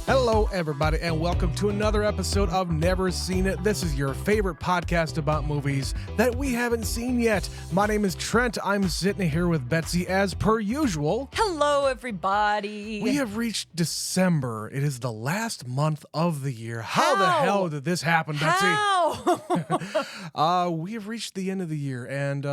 Hello, everybody, and welcome to another episode of Never Seen It. This is your favorite podcast about movies that we haven't seen yet. My name is Trent. I'm sitting here with Betsy as per usual. Hello, everybody. We have reached December. It is the last month of the year. How the hell did this happen, Betsy? How? We have reached the end of the year, and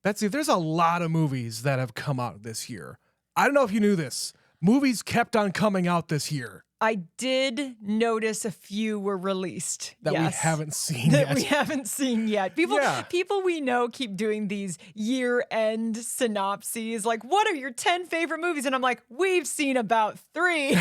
Betsy, there's a lot of movies that have come out this year. I don't know if you knew this. Movies kept on coming out this year. I did notice a few were released. That yes. we haven't seen that yet. we haven't seen yet. People we know keep doing these year-end synopses. Like, what are your 10 favorite movies? And I'm like, we've seen about 3.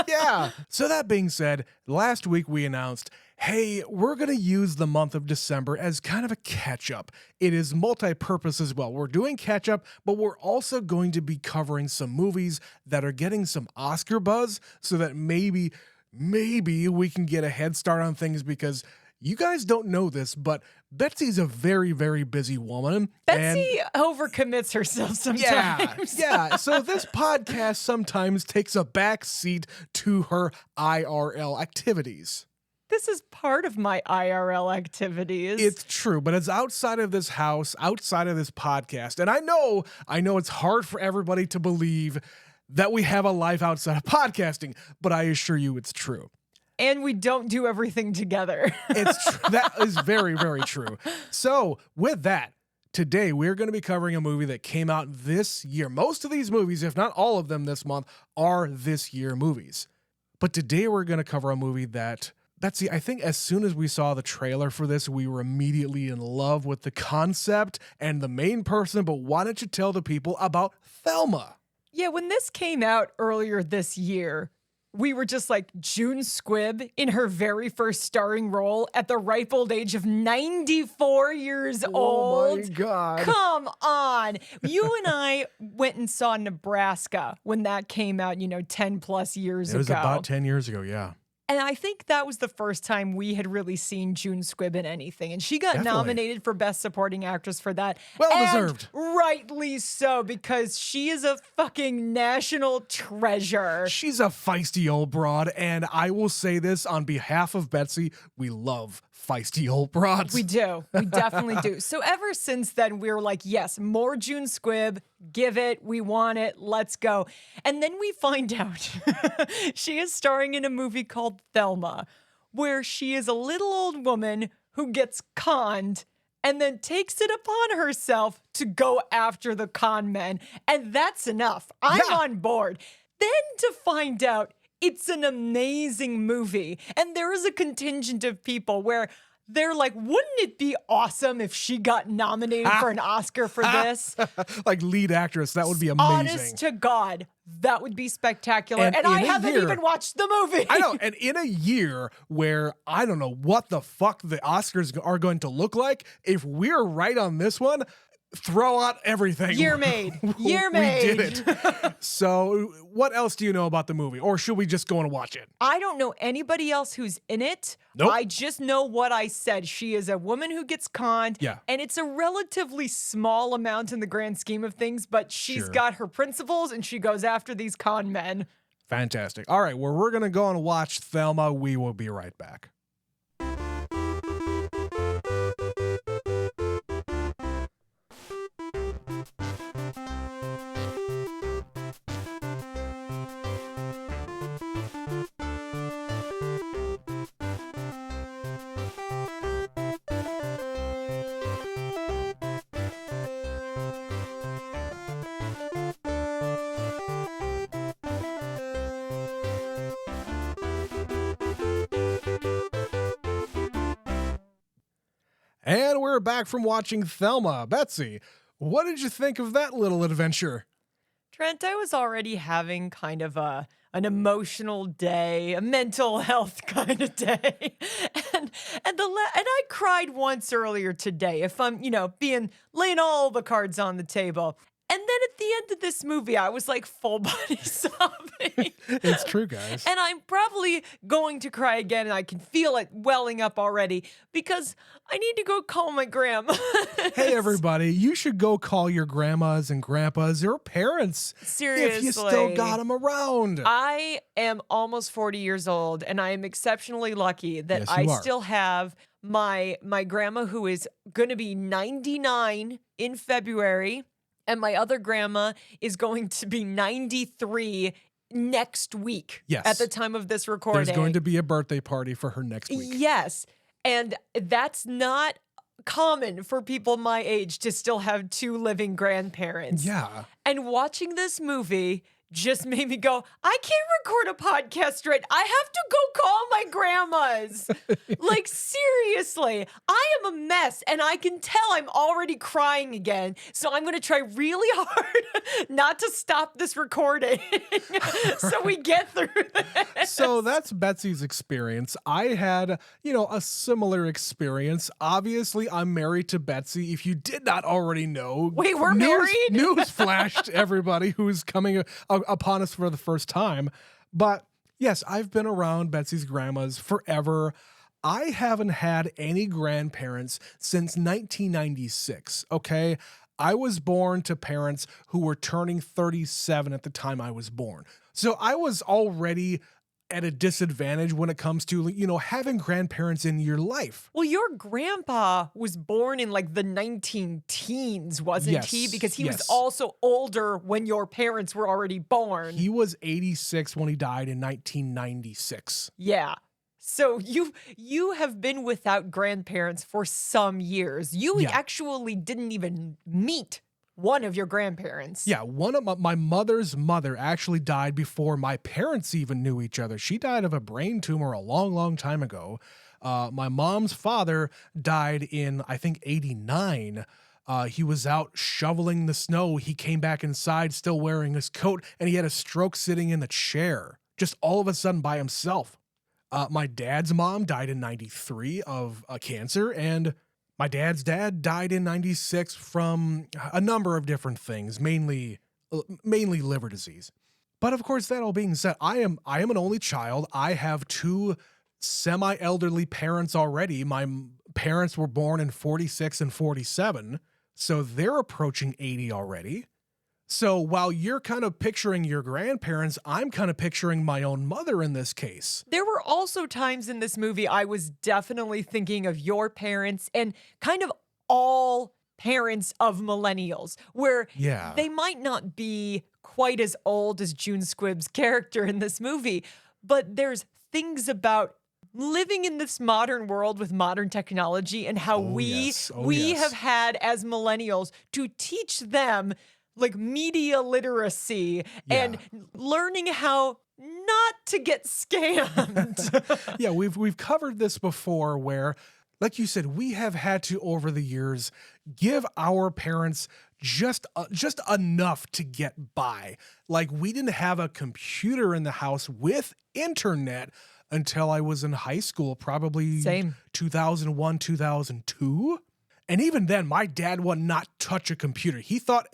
Yeah. So that being said, last week we announced, hey, we're going to use the month of December as kind of a catch-up. It is multi-purpose as well. We're doing catch-up, but we're also going to be covering some movies that are getting some Oscar buzz so that maybe we can get a head start on things, because you guys don't know this, but Betsy's a very, very busy woman. Betsy overcommits herself sometimes. Yeah. So this podcast sometimes takes a back seat to her IRL activities. This is part of my IRL activities. It's true, but it's outside of this house, outside of this podcast. And I know it's hard for everybody to believe that we have a life outside of podcasting, but I assure you it's true. And we don't do everything together. It's true. That is very, very true. So with that, today we're going to be covering a movie that came out this year. Most of these movies, if not all of them this month, are this year movies. But today we're going to cover a movie that, Betsy, I think as soon as we saw the trailer for this, we were immediately in love with the concept and the main person. But why don't you tell the people about Thelma? Yeah, when this came out earlier this year, we were just like, June Squibb in her very first starring role at the ripe old age of 94 years old. Oh my God. Come on. You and I went and saw Nebraska when that came out, 10 plus years ago. It was about 10 years ago, yeah. And I think that was the first time we had really seen June Squibb in anything. And she got Definitely nominated for Best Supporting Actress for that. Well and deserved. Rightly so, because she is a fucking national treasure. She's a feisty old broad, and I will say this on behalf of Betsy, we love feisty old broads. We do. We definitely do. So ever since then, we were like, yes, more June Squibb. Give it. We want it. Let's go. And then we find out she is starring in a movie called Thelma, where she is a little old woman who gets conned and then takes it upon herself to go after the con men. And that's enough. I'm on board. Then to find out it's an amazing movie. And there is a contingent of people where they're like, wouldn't it be awesome if she got nominated for an Oscar for this? Like lead actress, that would be amazing. Honest to God, that would be spectacular. And I haven't even watched the movie. I know. And in a year where I don't know what the fuck the Oscars are going to look like, if we're right on this one, throw out everything. Year made. Year made. We did it. So what else do you know about the movie? Or should we just go and watch it? I don't know anybody else who's in it. Nope. I just know what I said. She is a woman who gets conned. Yeah. And it's a relatively small amount in the grand scheme of things, but she's got her principles and she goes after these con men. Fantastic. All right, well, we're going to go and watch Thelma. We will be right back. And we're back from watching Thelma. Betsy, what did you think of that little adventure? Trent, I was already having kind of an emotional day, a mental health kind of day. And I cried once earlier today, if I'm, laying all the cards on the table. And then at the end of this movie, I was like full body sobbing. It's true, guys. And I'm probably going to cry again, and I can feel it welling up already because I need to go call my grandma. Hey, everybody, you should go call your grandmas and grandpas or parents Seriously. if you still got them around. I am almost 40 years old, and I am exceptionally lucky that Yes, I you are. still have my grandma who is going to be 99 in February, and my other grandma is going to be 93 next week. Yes. At the time of this recording. There's going to be a birthday party for her next week. Yes. And that's not common for people my age to still have two living grandparents. Yeah. And watching this movie just made me go, I can't record a podcast right. I have to go call my grandmas. Like, seriously, I am a mess and I can tell I'm already crying again. So I'm going to try really hard not to stop this recording so we get through this. So that's Betsy's experience. I had, a similar experience. Obviously, I'm married to Betsy. If you did not already know. Wait, we're married? News flash to everybody who's coming upon us for the first time. But yes, I've been around Betsy's grandmas forever. I haven't had any grandparents since 1996, okay? I was born to parents who were turning 37 at the time I was born. So I was already at a disadvantage when it comes to, having grandparents in your life. Well, your grandpa was born in like the 19-teens, wasn't he? Because he was also older when your parents were already born. He was 86 when he died in 1996. Yeah. So you have been without grandparents for some years. You actually didn't even meet one of your grandparents. Yeah, one of my mother's mother actually died before my parents even knew each other. She died of a brain tumor a long, long time ago. My mom's father died in, I think, 89. He was out shoveling the snow. He came back inside still wearing his coat, and he had a stroke sitting in the chair, just all of a sudden by himself. My dad's mom died in 93 of cancer, and my dad's dad died in 96 from a number of different things, mainly liver disease. But of course, that all being said, I am an only child. I have two semi-elderly parents already. My parents were born in 46 and 47, so they're approaching 80 already. So while you're kind of picturing your grandparents, I'm kind of picturing my own mother in this case. There were also times in this movie I was definitely thinking of your parents and kind of all parents of millennials, where they might not be quite as old as June Squibb's character in this movie, but there's things about living in this modern world with modern technology and how we have had as millennials to teach them like media literacy and learning how not to get scammed. Yeah, we've covered this before where, like you said, we have had to, over the years, give our parents just enough to get by. Like, we didn't have a computer in the house with internet until I was in high school, probably 2001, 2002. And even then, my dad would not touch a computer. He thought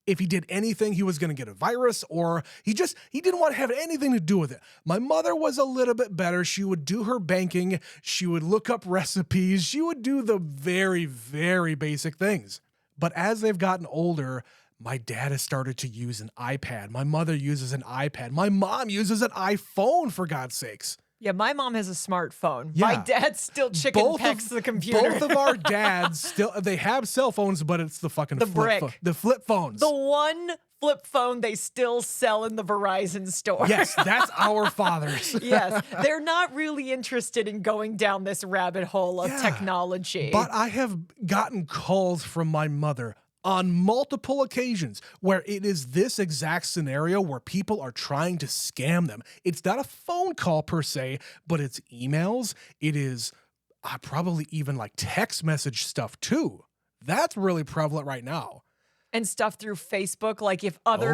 if he did anything, he was going to get a virus, or he didn't want to have anything to do with it. My mother was a little bit better. She would do her banking. She would look up recipes. She would do the very, very basic things. But as they've gotten older, my dad has started to use an iPad. My mother uses an iPad. My mom uses an iPhone, for God's sakes. Yeah, my mom has a smartphone. Yeah. My dad still pecks the computer. Both of our dads they have cell phones, but it's the fucking the flip phones. The one flip phone they still sell in the Verizon store. Yes, that's our fathers. Yes, they're not really interested in going down this rabbit hole of technology. But I have gotten calls from my mother on multiple occasions where it is this exact scenario where people are trying to scam them. It's not a phone call per se, but it's emails. It is probably even like text message stuff too. That's really prevalent right now. And stuff through Facebook, like if other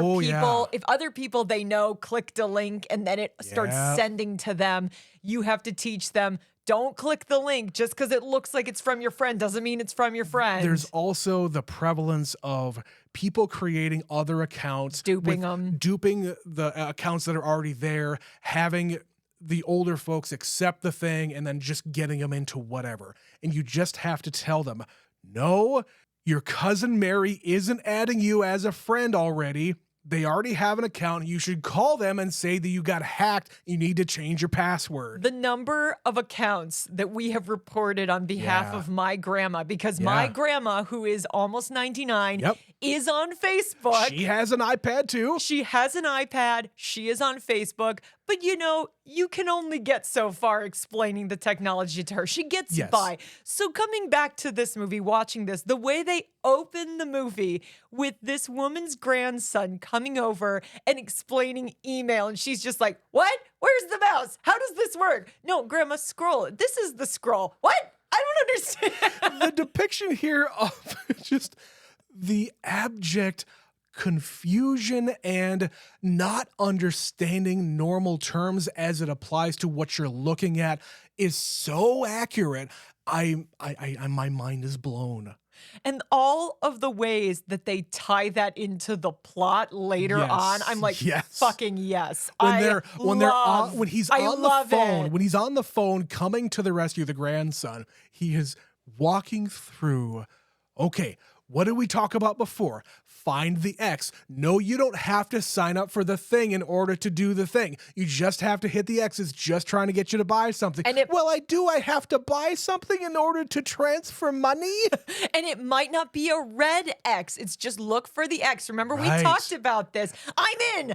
people they know clicked a link and then it starts sending to them, you have to teach them, don't click the link. Just because it looks like it's from your friend doesn't mean it's from your friend. There's also the prevalence of people creating other accounts, Duping them. duping the accounts that are already there, having the older folks accept the thing, and then just getting them into whatever. And you just have to tell them, no, your cousin Mary isn't adding you as a friend already. They already have an account. You should call them and say that you got hacked. You need to change your password. The number of accounts that we have reported on behalf of my grandma, because my grandma, who is almost 99, is on Facebook. She has an iPad too. She has an iPad. She is on Facebook. But you know, you can only get so far explaining the technology to her. She gets by. So coming back to this movie, watching this, the way they open the movie with this woman's grandson coming over and explaining email, and she's just like, what? Where's the mouse? How does this work? No, Grandma, scroll. This is the scroll. What? I don't understand. The depiction here of just the abject confusion and not understanding normal terms as it applies to what you're looking at is so accurate. My mind is blown. And all of the ways that they tie that into the plot later on, I'm like, fucking yes. When he's on the phone coming to the rescue of the grandson, he is walking through, okay, what did we talk about before? Find the X. No, you don't have to sign up for the thing in order to do the thing. You just have to hit the X. It's just trying to get you to buy something. I have to buy something in order to transfer money? And it might not be a red X. It's just look for the X. Remember, we talked about this. I'm in.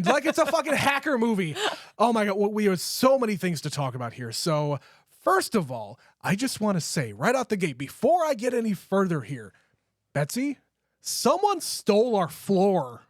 Like it's a fucking hacker movie. Oh my God. We have so many things to talk about here. So first of all, I just want to say right out the gate, before I get any further here, Betsy, someone stole our floor.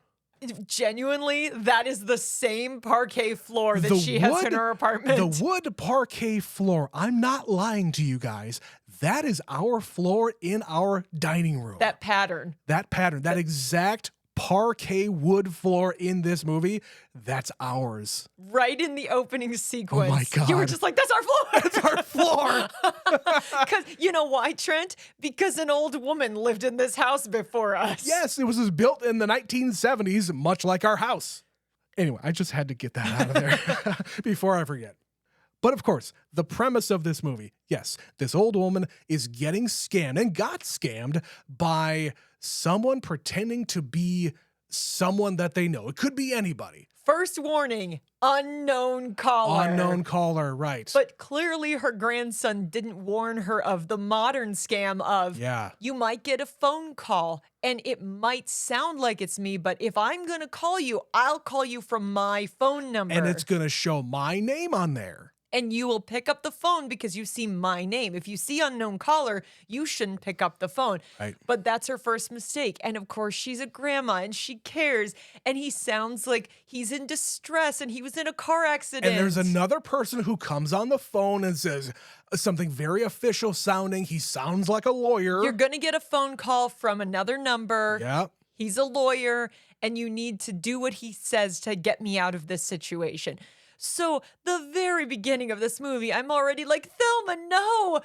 Genuinely, that is the same parquet floor that she has in her apartment. The wood parquet floor. I'm not lying to you guys. That is our floor in our dining room. That pattern. That exact parquet wood floor in this movie, that's ours. Right in the opening sequence. Oh my God. You were just like, that's our floor. That's our floor. Because you know why, Trent? Because an old woman lived in this house before us. Yes, it was built in the 1970s, much like our house. Anyway, I just had to get that out of there before I forget. But of course, the premise of this movie, yes, this old woman is getting scammed and got scammed by someone pretending to be someone that they know. It could be anybody. First warning, unknown caller. Unknown caller, right. But clearly her grandson didn't warn her of the modern scam of, you might get a phone call and it might sound like it's me, but if I'm going to call you, I'll call you from my phone number. And it's going to show my name on there. And you will pick up the phone because you see my name. If you see unknown caller, you shouldn't pick up the phone. Right. But that's her first mistake. And of course, she's a grandma and she cares. And he sounds like he's in distress and he was in a car accident. And there's another person who comes on the phone and says something very official sounding. He sounds like a lawyer. You're going to get a phone call from another number. Yeah. He's a lawyer and you need to do what he says to get me out of this situation. So the very beginning of this movie, I'm already like, Thelma, no,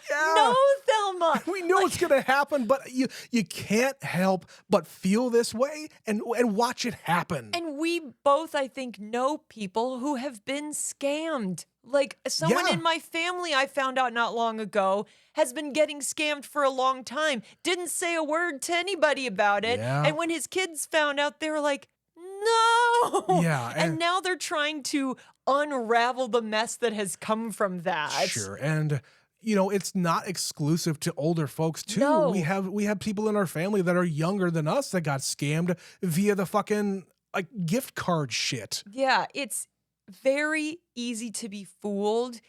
Thelma. We know it's going to happen, but you can't help but feel this way and watch it happen. And we both, I think, know people who have been scammed. Like someone in my family I found out not long ago has been getting scammed for a long time. Didn't say a word to anybody about it. Yeah. And when his kids found out, they were like, no. Yeah. And now they're trying to unravel the mess that has come from that. Sure. And you know, it's not exclusive to older folks too. No. We have people in our family that are younger than us that got scammed via the fucking like gift card shit. Yeah, it's very easy to be fooled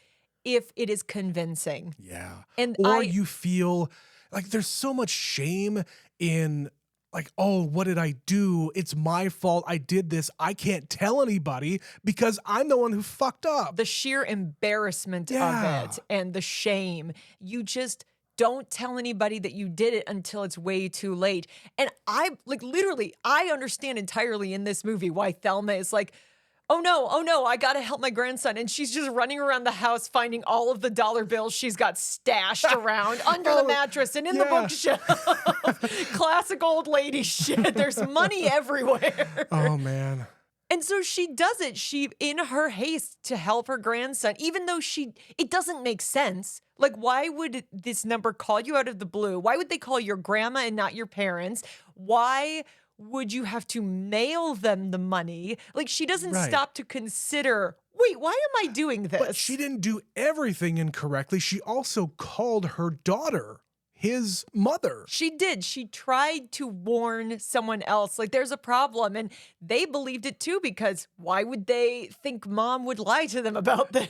if it is convincing. Yeah. And you feel like there's so much shame in like, oh, what did I do? It's my fault. I did this. I can't tell anybody because I'm the one who fucked up. The sheer embarrassment of it and the shame. You just don't tell anybody that you did it until it's way too late. And I understand entirely in this movie why Thelma is like, oh no, I gotta help my grandson. And she's just running around the house finding all of the dollar bills she's got stashed around under the mattress and in the bookshelf. Classic old lady shit. There's money everywhere. Oh, man. And so she does it. She, in her haste to help her grandson, even though it doesn't make sense. Like, why would this number call you out of the blue? Why would they call your grandma and not your parents? Why would you have to mail them the money? Like, she doesn't stop to consider, wait, why am I doing this? But she didn't do everything incorrectly. She also called her daughter his mother. She did. She tried to warn someone else, like, there's a problem. And they believed it too, because why would they think mom would lie to them about this?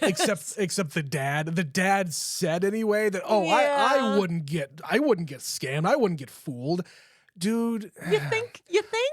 Except the dad. The dad said anyway that, I wouldn't get scammed. I wouldn't get fooled. Dude. You think?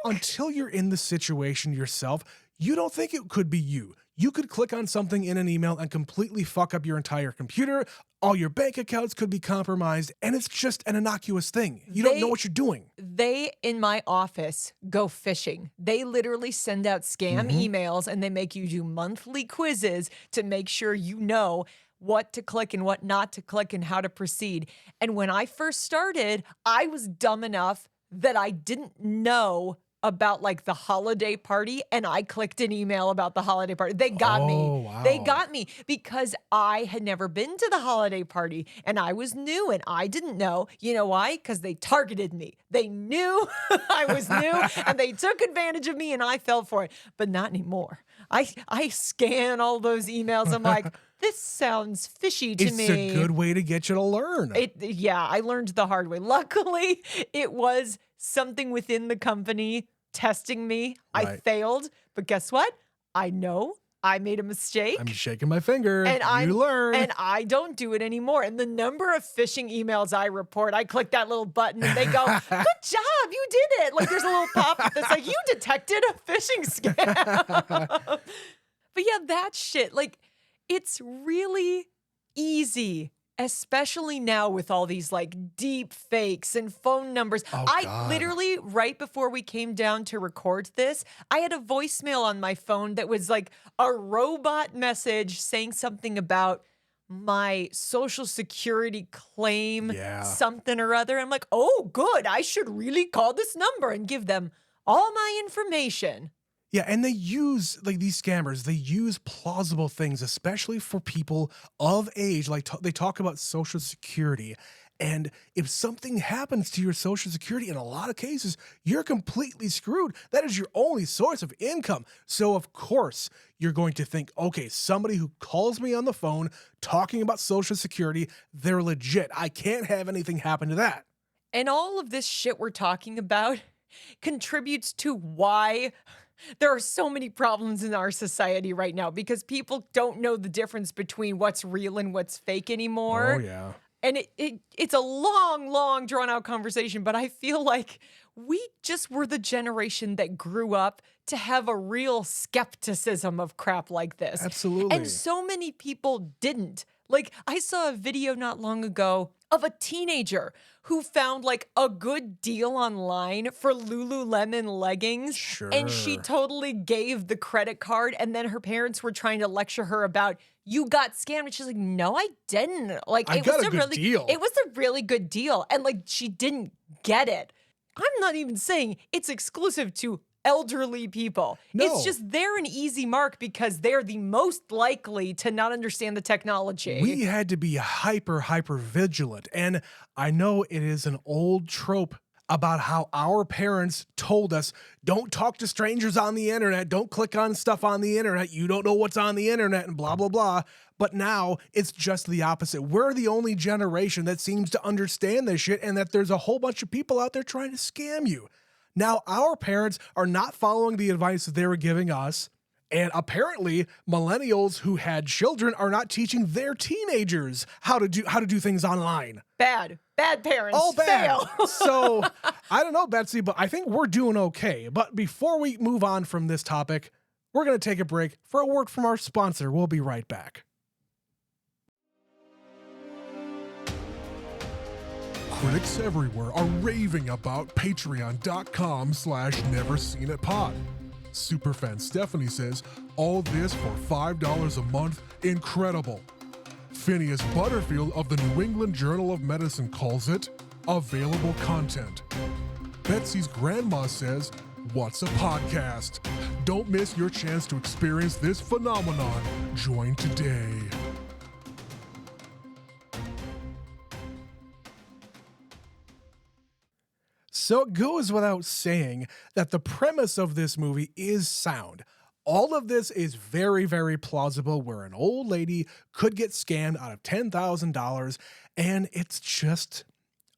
Until you're in the situation yourself, you don't think it could be you. You could click on something in an email and completely fuck up your entire computer. All your bank accounts could be compromised, and it's just an innocuous thing. You don't know what you're doing. They, in my office, go fishing. They literally send out scam emails, and they make you do monthly quizzes to make sure you know what to click and what not to click and how to proceed. And when I first started, I was dumb enough that I didn't know about like the holiday party, and I clicked an email about the holiday party. They got me. Wow. They got me because I had never been to the holiday party and I was new and I didn't know. You know why? Because they targeted me. They knew I was new and they took advantage of me and I fell for it. But not anymore. I scan all those emails. I'm like, this sounds fishy to me. It's a good way to get you to learn. I learned the hard way. Luckily, it was something within the company testing me. Right. I failed, but guess what? I know I made a mistake. I'm shaking my finger. And you learn. And I don't do it anymore. And the number of phishing emails I report, I click that little button and they go, good job, you did it. Like there's a little pop-up that's like, you detected a phishing scam. But yeah, that shit, like, it's really easy, especially now with all these like deep fakes and phone numbers. I literally, right before we came down to record this, I had a voicemail on my phone that was like a robot message saying something about my social security claim, something or other. I'm like, oh, good. I should really call this number and give them all my information. Yeah, and they use, like these scammers, they use plausible things, especially for people of age. Like they talk about Social Security. And if something happens to your Social Security, in a lot of cases, you're completely screwed. That is your only source of income. So, of course, you're going to think, okay, somebody who calls me on the phone talking about Social Security, they're legit. I can't have anything happen to that. And all of this shit we're talking about contributes to why there are so many problems in our society right now, because people don't know the difference between what's real and what's fake anymore. Oh, yeah. And it's a long, long drawn out conversation, but I feel like we just were the generation that grew up to have a real skepticism of crap like this. Absolutely. And so many people didn't. Like, I saw a video not long ago of a teenager who found like a good deal online for Lululemon leggings. Sure. And she totally gave the credit card, and then her parents were trying to lecture her about, you got scammed. And she's like, no, I didn't. Like, I got a good deal. It was a really good deal. And like, she didn't get it. I'm not even saying it's exclusive to elderly people. No. It's just they're an easy mark because they're the most likely to not understand the technology. We had to be hyper vigilant. And I know it is an old trope about how our parents told us, don't talk to strangers on the internet, don't click on stuff on the internet, you don't know what's on the internet, and blah, blah, blah. But now it's just the opposite. We're the only generation that seems to understand this shit, and that there's a whole bunch of people out there trying to scam you. Now, our parents are not following the advice that they were giving us. And apparently, millennials who had children are not teaching their teenagers how to do things online. Bad parents. All bad. Fail. So, I don't know, Betsy, but I think we're doing okay. But before we move on from this topic, we're going to take a break for a word from our sponsor. We'll be right back. Critics everywhere are raving about patreon.com/neverseenitpod. Superfan Stephanie says, all this for $5 a month? Incredible. Phineas Butterfield of the New England Journal of Medicine calls it available content. Betsy's grandma says, what's a podcast? Don't miss your chance to experience this phenomenon. Join today. So it goes without saying that the premise of this movie is sound. All of this is very, very plausible where an old lady could get scammed out of $10,000, and it's just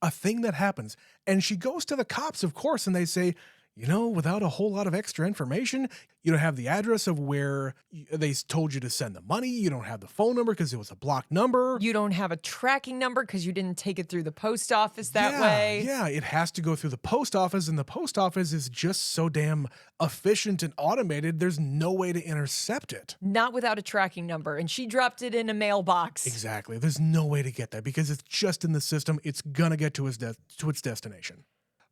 a thing that happens. And she goes to the cops, of course, and they say, without a whole lot of extra information, you don't have the address of where they told you to send the money. You don't have the phone number because it was a blocked number. You don't have a tracking number because you didn't take it through the post office that way. Yeah, it has to go through the post office, and the post office is just so damn efficient and automated, there's no way to intercept it. Not without a tracking number, and she dropped it in a mailbox. Exactly. There's no way to get that because it's just in the system. It's going to get to its destination.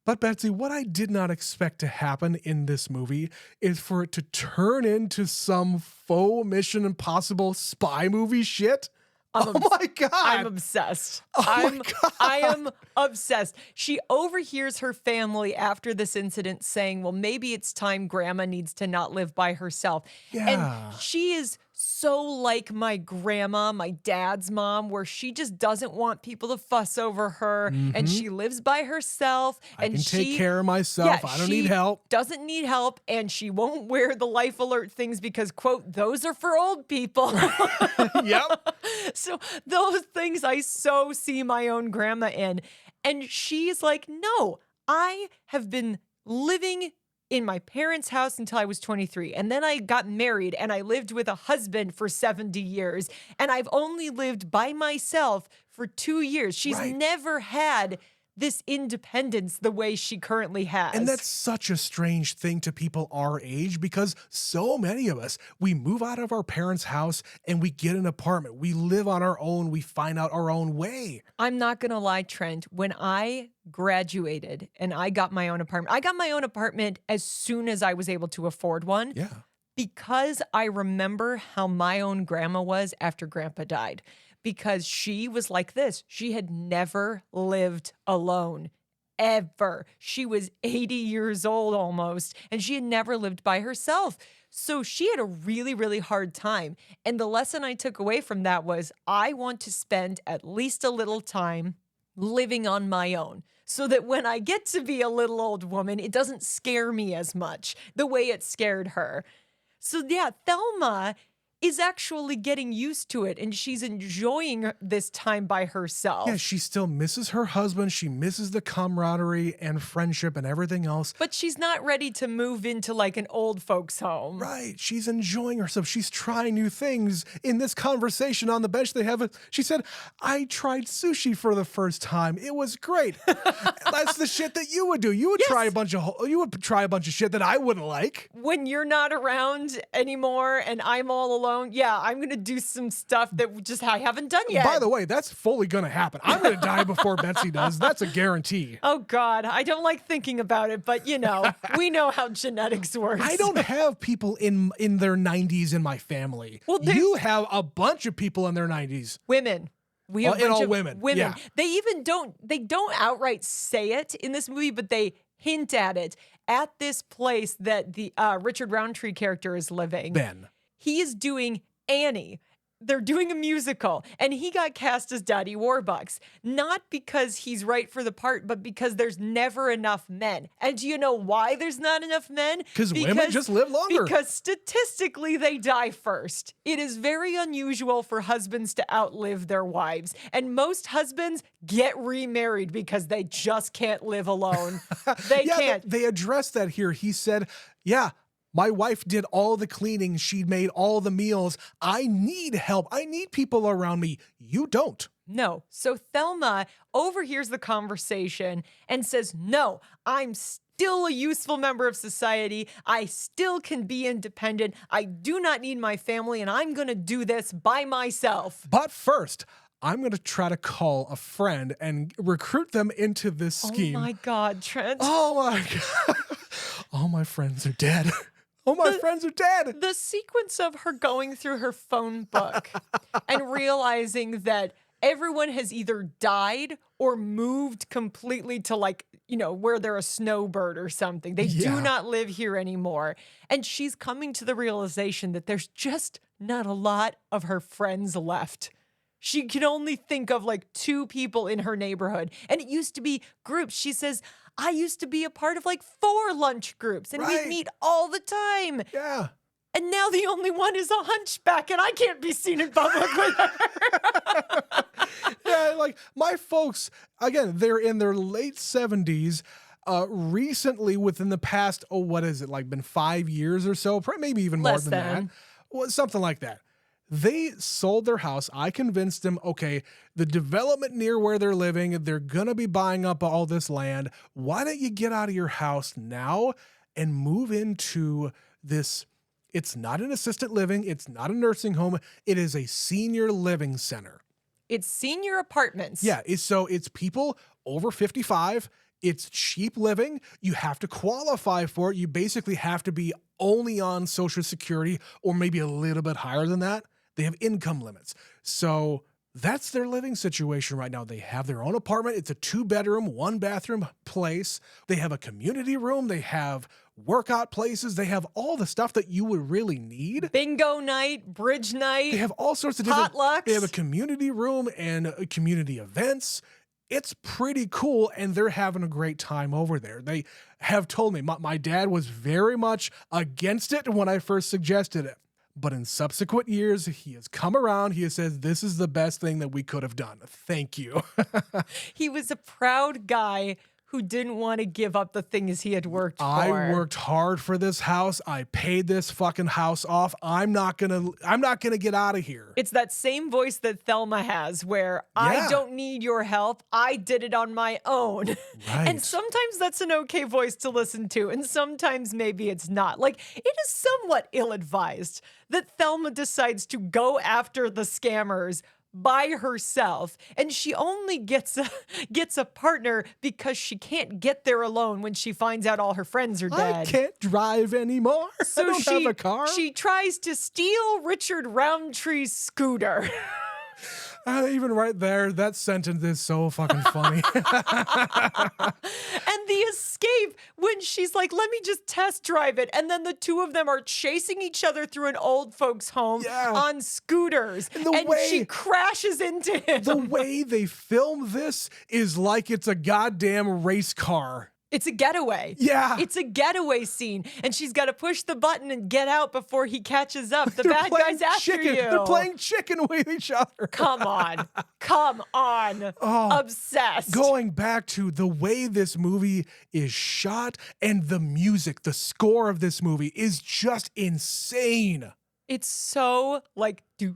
But Betsy, what I did not expect to happen in this movie is for it to turn into some faux Mission Impossible spy movie shit. Oh my God. I'm obsessed. My God. I am obsessed. She overhears her family after this incident saying, well, maybe it's time Grandma needs to not live by herself. Yeah. And she is so like my grandma, my dad's mom, where she just doesn't want people to fuss over her, and she lives by herself. I and can take care of myself. Yeah, I don't need help. Doesn't need help, and she won't wear the life alert things because, quote, those are for old people. Yep. So those things I so see my own grandma in. And she's like, no, I have been living in my parents' house until I was 23. And then I got married and I lived with a husband for 70 years. And I've only lived by myself for 2 years. She's never had this independence the way she currently has. And that's such a strange thing to people our age because so many of us, we move out of our parents' house and we get an apartment. We live on our own. We find out our own way. I'm not going to lie, Trent. When I graduated and I got my own apartment as soon as I was able to afford one. Yeah. Because I remember how my own grandma was after Grandpa died. Because she was like this. She had never lived alone, ever. She was 80 years old almost, and she had never lived by herself. So she had a really, really hard time. And the lesson I took away from that was I want to spend at least a little time living on my own so that when I get to be a little old woman, it doesn't scare me as much the way it scared her. So yeah, Thelma is actually getting used to it, and she's enjoying this time by herself. Yeah, she still misses her husband. She misses the camaraderie and friendship and everything else. But she's not ready to move into like an old folks home. Right. She's enjoying herself. She's trying new things. In this conversation on the bench they have, she said, I tried sushi for the first time. It was great. That's the shit that you would do. You would try a bunch of shit that I wouldn't like. When you're not around anymore and I'm all alone, yeah, I'm going to do some stuff that just I haven't done yet. By the way, that's fully going to happen. I'm going to die before Betsy does. That's a guarantee. Oh, God. I don't like thinking about it, but, we know how genetics works. I don't have people in their 90s in my family. Well, you have a bunch of people in their 90s. Women. We have women. Yeah. They don't outright say it in this movie, but they hint at it at this place that the Richard Roundtree character is living. Ben. He is doing Annie. They're doing a musical, and he got cast as Daddy Warbucks, not because he's right for the part, but because there's never enough men. And do you know why there's not enough men? Because women just live longer. Because statistically, they die first. It is very unusual for husbands to outlive their wives, and most husbands get remarried because they just can't live alone. They can't. They addressed that here. He said, yeah, my wife did all the cleaning. She made all the meals. I need help. I need people around me. You don't. No. So Thelma overhears the conversation and says, no, I'm still a useful member of society. I still can be independent. I do not need my family, and I'm going to do this by myself. But first, I'm going to try to call a friend and recruit them into this scheme. Oh, my God, Trent. Oh, my God. All my friends are dead. Oh, my friends are dead. The sequence of her going through her phone book and realizing that everyone has either died or moved completely to, like, where they're a snowbird or something. They do Yeah. not live here anymore. And she's coming to the realization that there's just not a lot of her friends left. She can only think of like 2 people in her neighborhood. And it used to be groups. She says, I used to be a part of like 4 lunch groups and we'd Right. meet all the time. Yeah. And now the only one is a hunchback and I can't be seen in public with her. Yeah, like my folks, again, they're in their late 70s. Recently, within the past, what is it, like been 5 years or so? Maybe even more Less than than. that. Well, something like that. They sold their house. I convinced them, okay, the development near where they're living, they're going to be buying up all this land. Why don't you get out of your house now and move into this? It's not an assisted living. It's not a nursing home. It is a senior living center. It's senior apartments. Yeah, it's people over 55. It's cheap living. You have to qualify for it. You basically have to be only on Social Security or maybe a little bit higher than that. They have income limits. So that's their living situation right now. They have their own apartment. It's a 2-bedroom, 1-bathroom place. They have a community room. They have workout places. They have all the stuff that you would really need. Bingo night, bridge night. They have all sorts of different potlucks. They have a community room and community events. It's pretty cool, and they're having a great time over there. They have told me, my dad was very much against it when I first suggested it. But in subsequent years, he has come around. He has said, this is the best thing that we could have done. Thank you. He was a proud guy who didn't want to give up the things he had worked for. I worked hard for this house. I paid this fucking house off. I'm not gonna get out of here. It's that same voice that Thelma has where I don't need your help. I did it on my own. Right. And sometimes that's an okay voice to listen to. And sometimes maybe it's not. Like, it is somewhat ill-advised that Thelma decides to go after the scammers by herself, and she only gets a partner because she can't get there alone when she finds out all her friends are dead. I can't drive anymore. So I don't have a car. She tries to steal Richard Roundtree's scooter. Even right there, that sentence is so fucking funny. And the escape when she's like, let me just test drive it. And then the 2 of them are chasing each other through an old folks' home on scooters. And she crashes into him. The way they film this is like it's a goddamn race car. It's a getaway. Yeah. It's a getaway scene. And she's got to push the button and get out before he catches up. The bad guy's after you. They're playing chicken with each other. Come on. Come on. Oh, obsessed. Going back to the way this movie is shot and the music, the score of this movie is just insane. It's so like do.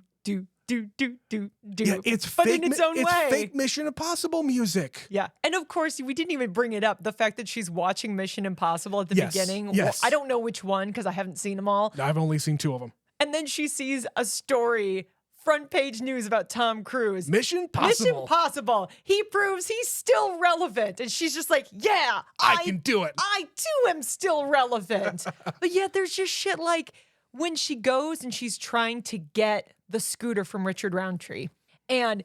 Yeah, but in its own way. It's fake Mission Impossible music. Yeah. And of course, we didn't even bring it up. The fact that she's watching Mission Impossible at the beginning. Yes. Well, I don't know which one because I haven't seen them all. I've only seen 2 of them. And then she sees a story, front page news about Tom Cruise. Mission Impossible. Mission Impossible. He proves he's still relevant. And she's just like, yeah, I can do it. I too am still relevant. But yet there's just shit like when she goes and she's trying to get the scooter from Richard Roundtree, and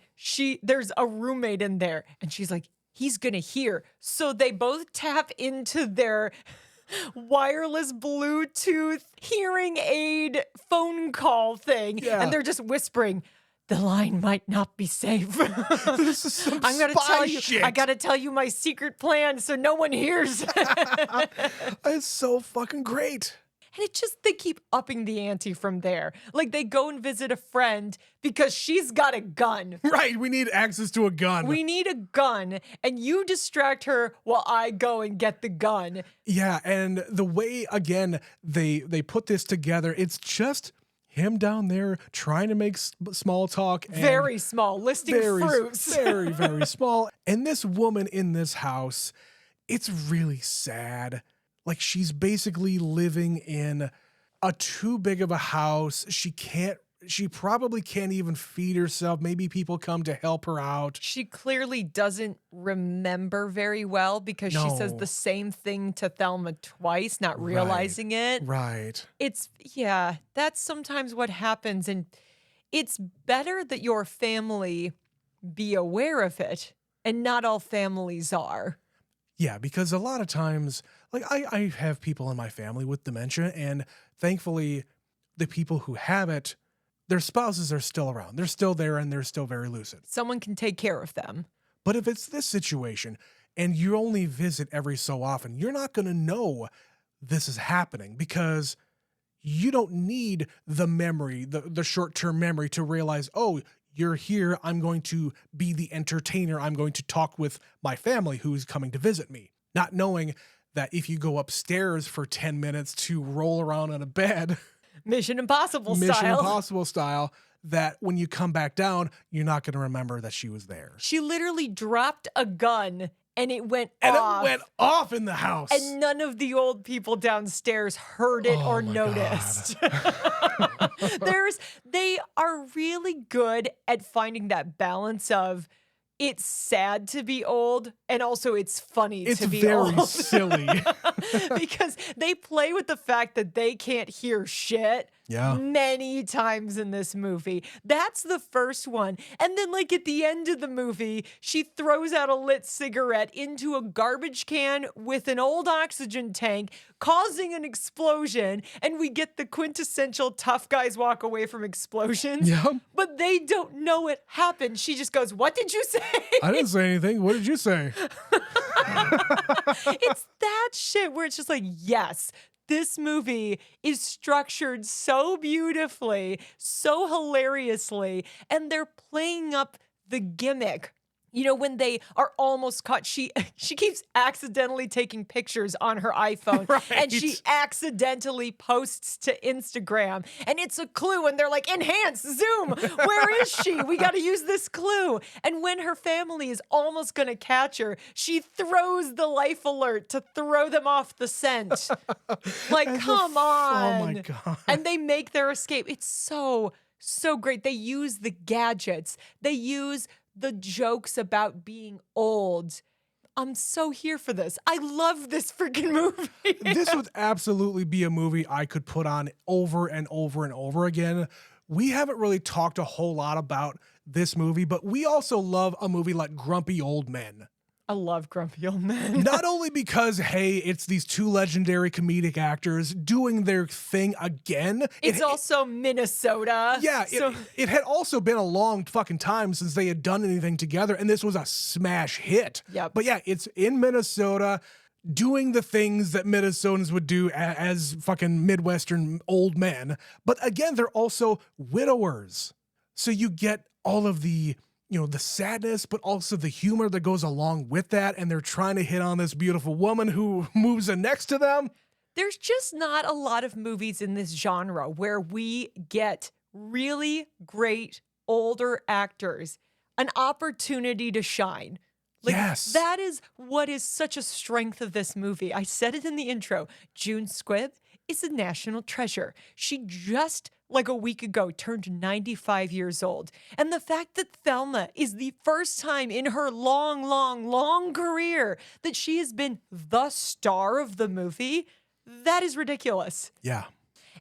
there's a roommate in there, and she's like, he's gonna hear. So they both tap into their wireless Bluetooth hearing aid phone call thing, and they're just whispering, the line might not be safe. This is some I'm gonna tell you. shit. I gotta tell you my secret plan so no one hears. It's so fucking great. And they keep upping the ante from there. Like they go and visit a friend because she's got a gun. Right, we need access to a gun. We need a gun, and you distract her while I go and get the gun. Yeah, and the way, again, they put this together, it's just him down there trying to make small talk. And very small, listing fruits. Very, very small. And this woman in this house, it's really sad. Like, she's basically living in a too big of a house. She can't She probably can't even feed herself. Maybe people come to help her out. She clearly doesn't remember very well because she says No. the same thing to Thelma twice, not realizing it. Right. Yeah, that's sometimes what happens. And it's better that your family be aware of it, and not all families are. Yeah, because a lot of times, like I have people in my family with dementia, and thankfully, the people who have it, their spouses are still around. They're still there and they're still very lucid. Someone can take care of them. But if it's this situation and you only visit every so often, you're not going to know this is happening because you don't need the memory, the short-term memory to realize, oh, you're here. I'm going to be the entertainer. I'm going to talk with my family who's coming to visit me. Not knowing that if you go upstairs for 10 minutes to roll around on a bed, Mission Impossible Mission style. Impossible style, that when you come back down, you're not going to remember that she was there. She literally dropped a gun and it went And off. it went off in the house. And none of the old people downstairs heard it or my noticed. They are really good at finding that balance of it's sad to be old and also it's funny It's to be very old. silly. Because they play with the fact that they can't hear shit Yeah. many times in this movie. That's the first one. And then, like, at the end of the movie, she throws out a lit cigarette into a garbage can with an old oxygen tank, causing an explosion. And we get the quintessential tough guys walk away from explosions. Yeah. But they don't know it happened. She just goes, "What did you say?" I didn't say anything. What did you say? It's that shit where it's just like, yes, this movie is structured so beautifully, so hilariously, and they're playing up the gimmick. You know, when they are almost caught, she keeps accidentally taking pictures on her iPhone, and she accidentally posts to Instagram, and it's a clue, and they're like, enhance, zoom, where is she? We got to use this clue. And when her family is almost going to catch her, she throws the life alert to throw them off the scent. Like, come on. Oh my God. And they make their escape. It's so great. They use the gadgets. They use the jokes about being old. I'm so here for this. I love this freaking movie. This would absolutely be a movie I could put on over and over and over again. We haven't really talked a whole lot about this movie, but we also love a movie like Grumpy Old Men. I love Grumpy Old Men. Not only because, hey, it's these two legendary comedic actors doing their thing again. It's also Minnesota. Yeah, it had also been a long fucking time since they had done anything together, and this was a smash hit. Yep. But yeah, it's in Minnesota, doing the things that Minnesotans would do as fucking Midwestern old men. But again, they're also widowers. So you get all of the, you know, the sadness, but also the humor that goes along with that. And they're trying to hit on this beautiful woman who moves in next to them. There's just not a lot of movies in this genre where we get really great older actors an opportunity to shine. Like, Yes. that is what is such a strength of this movie. I said it in the intro. June Squibb is a national treasure. She just, like a week ago, turned 95 years old. And the fact that Thelma is the first time in her long career that she has been the star of the movie, that is ridiculous. Yeah.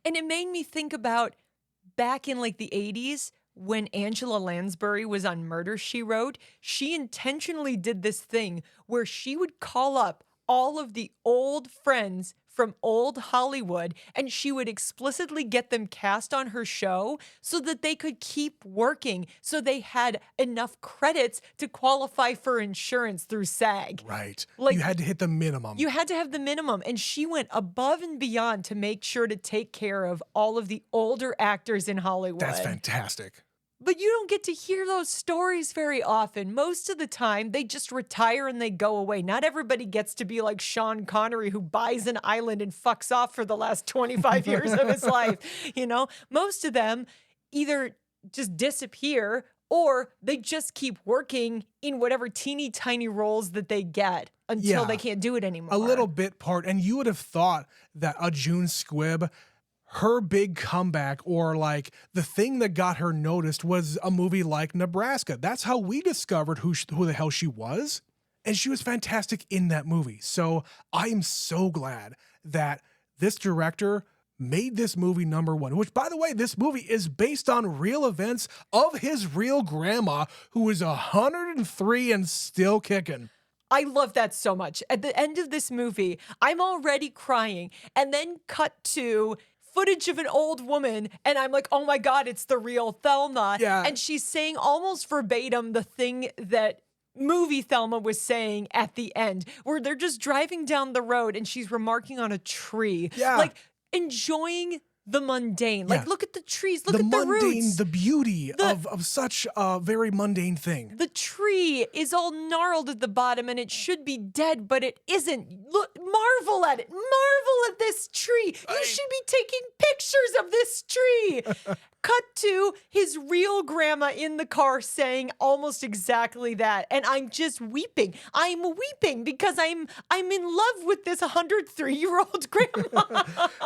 And it made me think about back in like the 80s when Angela Lansbury was on Murder, She Wrote. She intentionally did this thing where she would call up all of the old friends from old Hollywood, and she would explicitly get them cast on her show so that they could keep working, so they had enough credits to qualify for insurance through SAG. Right. Like, you had to hit the minimum. You had to have the minimum, and she went above and beyond to make sure to take care of all of the older actors in Hollywood. That's fantastic. But you don't get to hear those stories very often. Most of the time, they just retire and they go away. Not everybody gets to be like Sean Connery, who buys an island and fucks off for the last 25 years of his life. You know, most of them either just disappear or they just keep working in whatever teeny tiny roles that they get until they can't do it anymore. A little bit part. And you would have thought that a June Squibb, her big comeback, or like the thing that got her noticed, was a movie like Nebraska. That's how we discovered who the hell she was. And she was fantastic in that movie. So I am so glad that this director made this movie #1, which, by the way, this movie is based on real events of his real grandma, who is 103 and still kicking. I love that so much. At the end of this movie, I'm already crying, and then cut to footage of an old woman, and I'm like, oh my God, it's the real Thelma. Yeah. And she's saying almost verbatim the thing that movie Thelma was saying at the end, where they're just driving down the road and she's remarking on a tree. Yeah. Like enjoying the mundane. Like, Yeah. look at the trees, look The at the mundane, roots. the beauty of such a very mundane thing. The tree is all gnarled at the bottom and it should be dead, but it isn't. Look, marvel at it. Marvel at this tree. You should be taking pictures of this tree. Cut to his real grandma in the car saying almost exactly that. And I'm just weeping. I'm weeping because I'm in love with this 103-year-old grandma.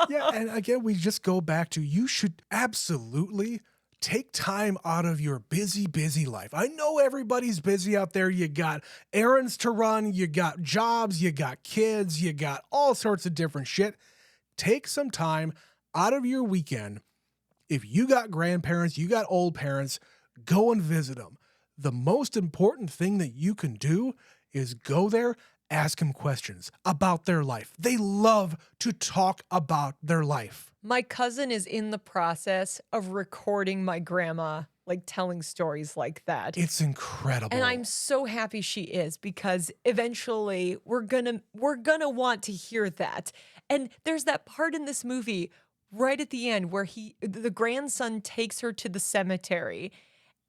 Yeah, and again, we just go back to, you should absolutely take time out of your busy, busy life. I know everybody's busy out there. You got errands to run, you got jobs, you got kids, you got all sorts of different shit. Take some time out of your weekend. If you got grandparents, you got old parents, go and visit them. The most important thing that you can do is go there, ask them questions about their life. They love to talk about their life. My cousin is in the process of recording my grandma, like telling stories like that. It's incredible. And I'm so happy she is, because eventually we're gonna want to hear that. And there's that part in this movie right at the end where the grandson takes her to the cemetery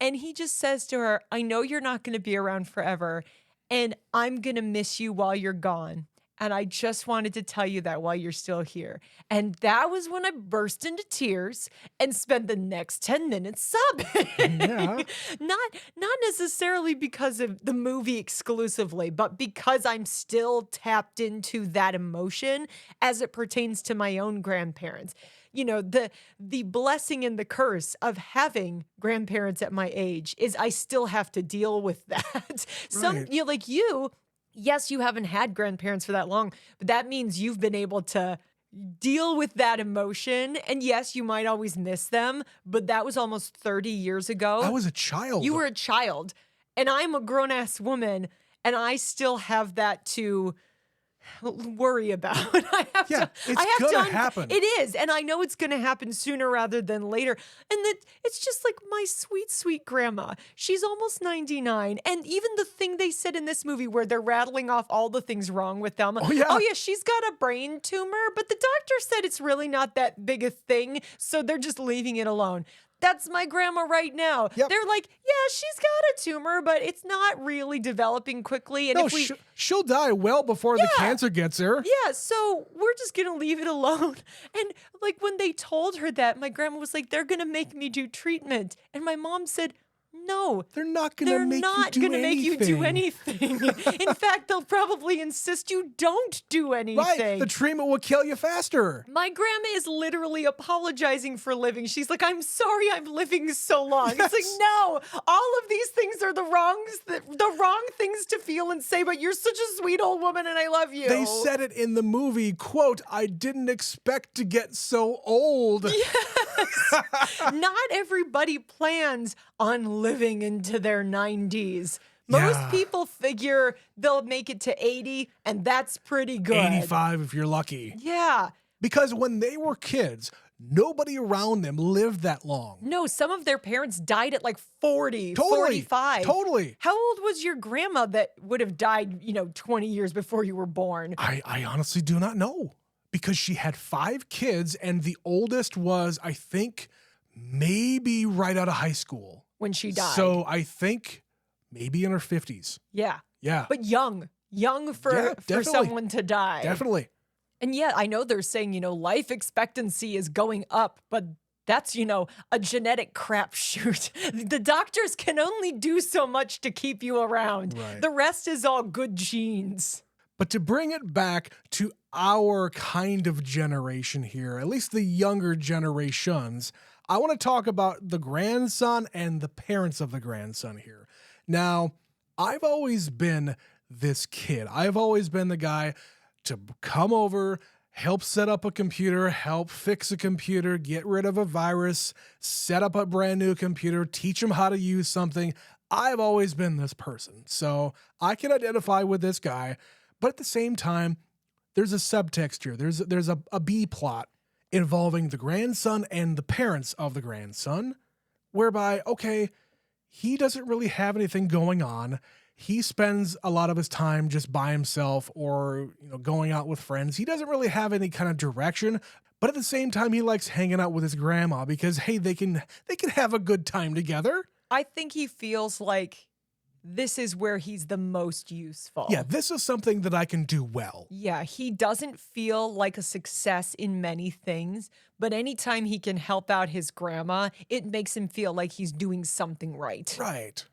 and he just says to her, I know you're not going to be around forever and I'm going to miss you while you're gone. And I just wanted to tell you that while you're still here. And that was when I burst into tears and spent the next 10 minutes sobbing. Yeah. Not necessarily because of the movie exclusively, but because I'm still tapped into that emotion as it pertains to my own grandparents. You know, the blessing and the curse of having grandparents at my age is I still have to deal with that. Right. Like you, yes, you haven't had grandparents for that long, but that means you've been able to deal with that emotion. And yes, you might always miss them, but that was almost 30 years ago. I was a child. You were a child, and I'm a grown-ass woman, and I still have that to worry about. It's gonna happen. It is, and I know it's gonna happen sooner rather than later. And that it's just like my sweet, sweet grandma. She's almost 99, and even the thing they said in this movie where they're rattling off all the things wrong with Thelma. Oh yeah, she's got a brain tumor, but the doctor said it's really not that big a thing, so they're just leaving it alone. That's my grandma right now. Yep. They're like, yeah, she's got a tumor, but it's not really developing quickly. And no, if she'll die well before the cancer gets her. yeah, so we're just gonna leave it alone. And like when they told her that, my grandma was like, they're gonna make me do treatment. And my mom said, no, They're not gonna make you do anything. In fact, they'll probably insist you don't do anything. Right, the treatment will kill you faster. My grandma is literally apologizing for living. She's like, I'm sorry I'm living so long. Yes. It's like, no, all of these things are the wrong things to feel and say, but you're such a sweet old woman and I love you. They said it in the movie, quote, I didn't expect to get so old. Yes. Not everybody plans on living into their 90s. Most people figure they'll make it to 80, and that's pretty good. 85 if you're lucky. Yeah. Because when they were kids, nobody around them lived that long. No, some of their parents died at like 40, Totally. 45. Totally. How old was your grandma that would have died, 20 years before you were born? I honestly do not know. Because she had 5 kids, and the oldest was, I think, maybe right out of high school. When she died. So I think maybe in her 50s. Yeah. Yeah. But young for someone to die. Definitely. And yeah, I know they're saying, life expectancy is going up, but that's, a genetic crapshoot. The doctors can only do so much to keep you around. Right. The rest is all good genes. But to bring it back to our kind of generation here, at least the younger generations, I want to talk about the grandson and the parents of the grandson here. Now, I've always been this kid. I've always been the guy to come over, help set up a computer, help fix a computer, get rid of a virus, set up a brand new computer, teach them how to use something. I've always been this person. So I can identify with this guy, but at the same time, there's a subtext here. There's a B plot involving the grandson and the parents of the grandson, whereby, okay, he doesn't really have anything going on. He spends a lot of his time just by himself or, going out with friends. He doesn't really have any kind of direction, but at the same time, he likes hanging out with his grandma because, hey, they can have a good time together. I think he feels like this is where he's the most useful. Yeah, this is something that I can do well. Yeah, he doesn't feel like a success in many things, but anytime he can help out his grandma, it makes him feel like he's doing something right. Right.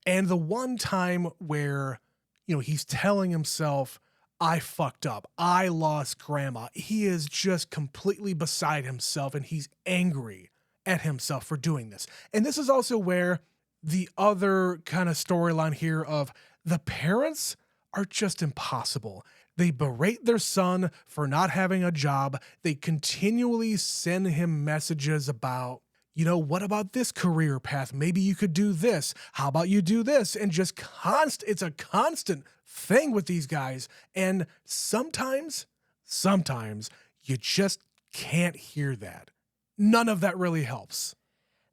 And the one time where, he's telling himself, I fucked up. I lost grandma. He is just completely beside himself and he's angry at himself for doing this. And this is also where the other kind of storyline here of the parents are just impossible. They berate their son for not having a job. They continually send him messages about, what about this career path? Maybe you could do this. How about you do this? And just it's a constant thing with these guys. And sometimes you just can't hear that. None of that really helps.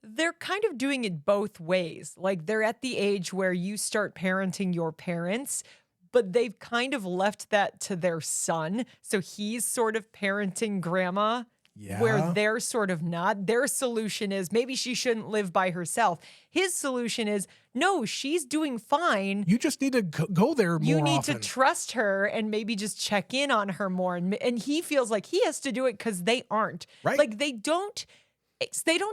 They're kind of doing it both ways. Like they're at the age where you start parenting your parents, but they've kind of left that to their son. So he's sort of parenting grandma. Yeah. Where they're sort of not. Their solution is maybe she shouldn't live by herself. His solution is, no, she's doing fine. You just need to go there more often. You need to trust her and maybe just check in on her more. And he feels like he has to do it because they aren't. Right. Like they don't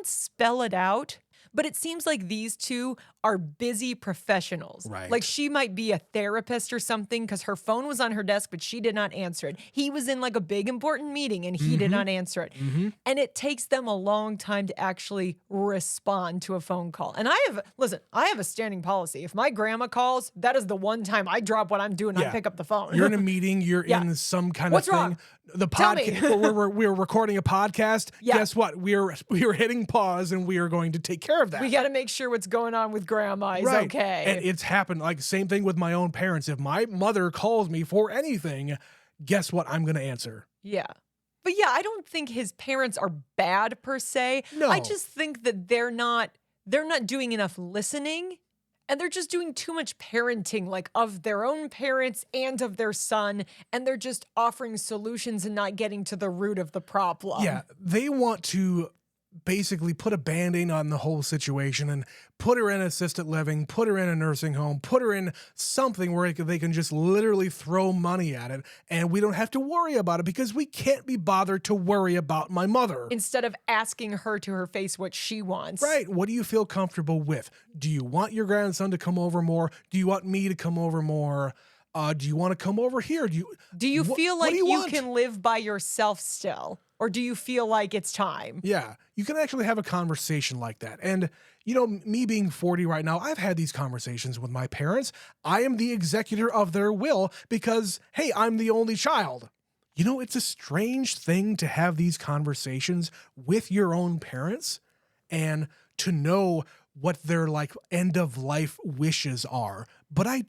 spell it out. But it seems like these two are busy professionals. Right. Like she might be a therapist or something because her phone was on her desk, but she did not answer it. He was in like a big important meeting and he did not answer it. Mm-hmm. And it takes them a long time to actually respond to a phone call. And I have a standing policy. If my grandma calls, that is the one time I drop what I'm doing. I pick up the phone. You're in a meeting. You're in some kind What's of thing. wrong? The Tell me. podcast. we're recording a podcast. Yeah. Guess what? We're hitting pause and we are going to take care of that. We got to make sure what's going on with grandma is okay. And it's happened. Like same thing with my own parents. If my mother calls me for anything, guess what? I'm going to answer. Yeah. But yeah, I don't think his parents are bad per se. No. I just think that they're not doing enough listening. And they're just doing too much parenting, like of their own parents and of their son. And they're just offering solutions and not getting to the root of the problem. Yeah, they want to basically put a Band-Aid on the whole situation and put her in assisted living, put her in a nursing home, put her in something where they can just literally throw money at it and we don't have to worry about it because we can't be bothered to worry about my mother. Instead of asking her to her face what she wants. Right. What do you feel comfortable with? Do you want your grandson to come over more? Do you want me to come over more? Do you want to come over here? Do you feel like you can live by yourself still? Or do you feel like it's time? Yeah, you can actually have a conversation like that. And, me being 40 right now, I've had these conversations with my parents. I am the executor of their will because, hey, I'm the only child. It's a strange thing to have these conversations with your own parents and to know what their end of life wishes are. But I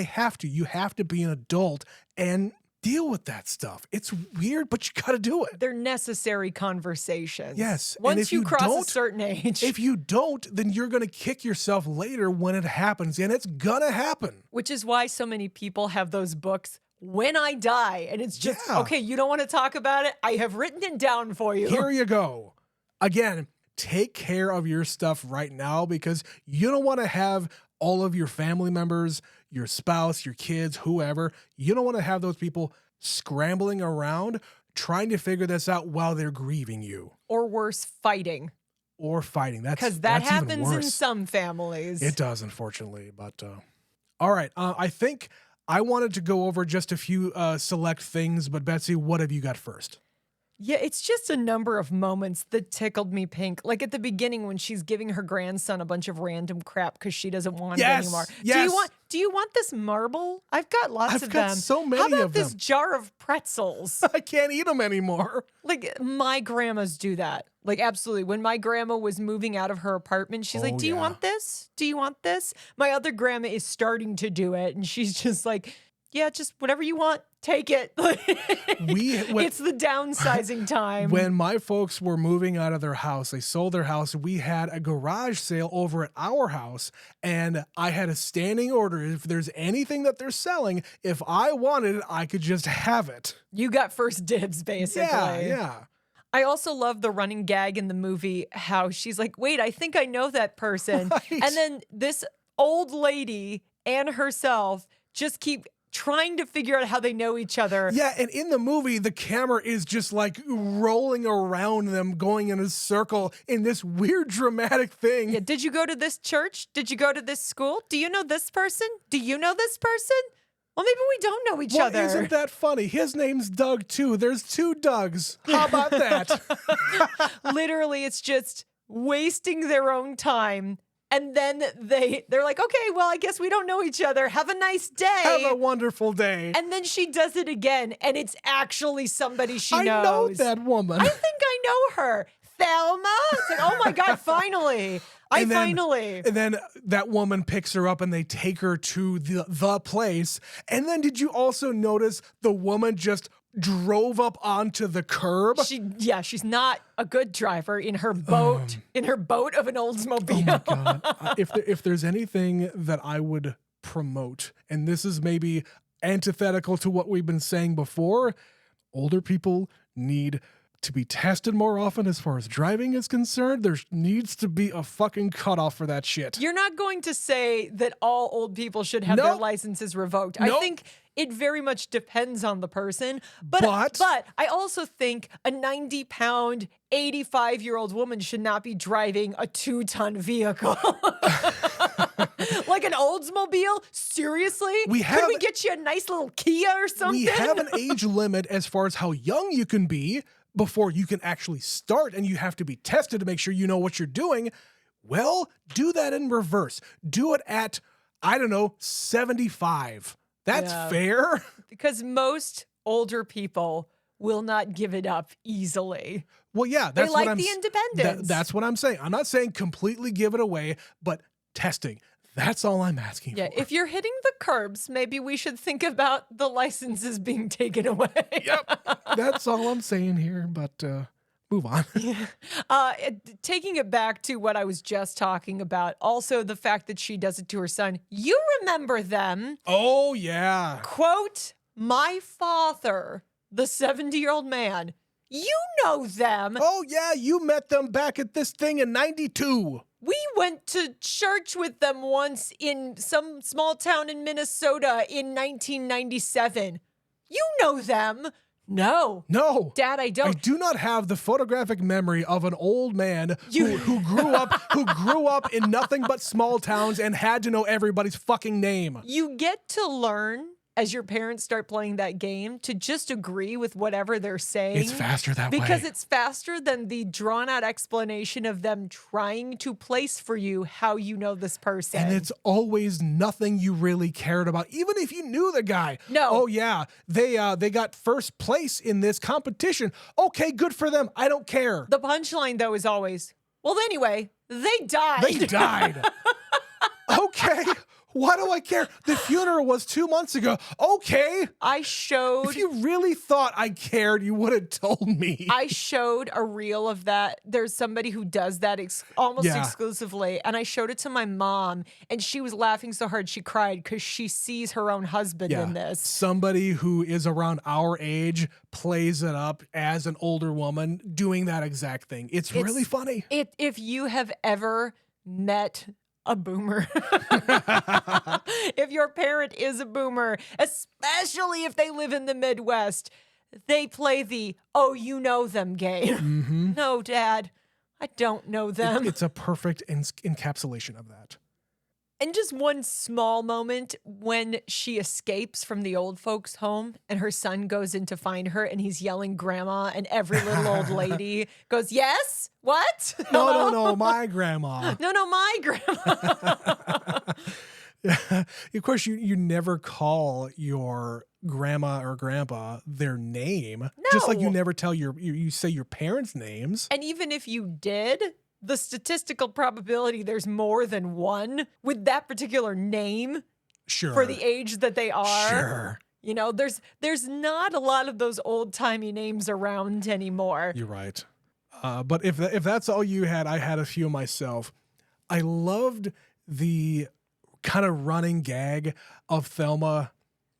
have to. You have to be an adult and deal with that stuff. It's weird, but you got to do it. They're necessary conversations. Yes. Once you cross a certain age. If you don't, then you're going to kick yourself later when it happens, and it's going to happen. Which is why so many people have those books, When I Die, and it's just, okay, you don't want to talk about it? I have written it down for you. Here you go. Again, take care of your stuff right now because you don't want to have all of your family members, your spouse, your kids, whoever, you don't want to have those people scrambling around trying to figure this out while they're grieving you. Or worse, fighting. Because that happens in some families. It does, unfortunately. But all right, I think I wanted to go over just a few select things, but Betsy, what have you got first? Yeah, it's just a number of moments that tickled me pink. Like at the beginning when she's giving her grandson a bunch of random crap because she doesn't want it anymore. Yes. Do you want this marble? I've got lots I've of got them. so many How about of this them. jar of pretzels? I can't eat them anymore. Like my grandmas do that. Like absolutely. When my grandma was moving out of her apartment, she's like, "Do you want this? Do you want this?" My other grandma is starting to do it, and she's just like, "Yeah, just whatever you want, take it." It's the downsizing time. When my folks were moving out of their house, they sold their house. We had a garage sale over at our house, and I had a standing order. If there's anything that they're selling, if I wanted it, I could just have it. You got first dibs, basically. Yeah. I also love the running gag in the movie, how she's like, "Wait, I think I know that person." Right. And then this old lady and herself just keep trying to figure out how they know each other. Yeah, and in the movie, the camera is just like rolling around them, going in a circle in this weird dramatic thing. Yeah, did you go to this church? Did you go to this school? Do you know this person? Do you know this person? Well, maybe we don't know each other. Isn't that funny? His name's Doug, too. There's 2 Dougs. How about that? Literally, it's just wasting their own time. And then they're like, "Okay, well, I guess we don't know each other. Have a nice day. Have a wonderful day. And then she does it again, and it's actually somebody she I knows. know that woman. I think I know her. Thelma? It's like, oh my God, finally. And then that woman picks her up and they take her to the place. And then did you also notice the woman just drove up onto the curb? She's not a good driver in her boat, of an Oldsmobile. Oh my God. If there's anything that I would promote, and this is maybe antithetical to what we've been saying before, older people need to be tested more often as far as driving is concerned. There needs to be a fucking cutoff for that shit. You're not going to say that all old people should have their licenses revoked. Nope. I think it very much depends on the person. But I also think a 90-pound, 85-year-old woman should not be driving a 2-ton vehicle. Like an Oldsmobile? Seriously? Could we get you a nice little Kia or something? We have an age limit as far as how young you can be before you can actually start, and you have to be tested to make sure you know what you're doing. Well, do that in reverse. Do it at, I don't know, 75. That's fair. Because most older people will not give it up easily. Well, yeah, they like the independence. That's what I'm saying. I'm not saying completely give it away, but testing. That's all I'm asking for. If you're hitting the curbs, maybe we should think about the licenses being taken away. Yep. That's all I'm saying here, but move on. Taking it back to what I was just talking about, also the fact that she does it to her son. You remember them. Oh, yeah. Quote, "My father, the 70-year-old man. You know them." Oh, yeah, you met them back at this thing in 92. We went to church with them once in some small town in Minnesota in 1997. You know them. No. Dad, I don't. I do not have the photographic memory of an old man who grew up in nothing but small towns and had to know everybody's fucking name. You get to learn as your parents start playing that game to just agree with whatever they're saying. It's faster that way. Because it's faster than the drawn-out explanation of them trying to place for you how you know this person. And it's always nothing you really cared about, even if you knew the guy. No. Oh, yeah, they got first place in this competition. Okay, good for them. I don't care. The punchline, though, is always, well, anyway, they died. They died. Okay. Why do I care? The funeral was 2 months ago. Okay. If you really thought I cared, you would have told me. I showed a reel of that. There's somebody who does that almost exclusively. And I showed it to my mom, and she was laughing so hard she cried because she sees her own husband in this. Somebody who is around our age plays it up as an older woman doing that exact thing. It's really funny. If you have ever met a boomer. If your parent is a boomer, especially if they live in the Midwest, they play the, oh, you know them game. Mm-hmm. No, Dad, I don't know them. It's a perfect encapsulation of that. And just one small moment when she escapes from the old folks' home and her son goes in to find her and he's yelling grandma and every little old lady goes, yes? What? No, Hello? no, my grandma. No, my grandma. Yeah. Of course, you never call your grandma or grandpa their name. Just like you No. never tell you say your parents' names. And even if you did, the statistical probability there's more than one with that particular name Sure. for the age that they are. Sure. You know, there's not a lot of those old-timey names around anymore. You're right. But if that's all you had, I had a few myself. I loved the kind of running gag of Thelma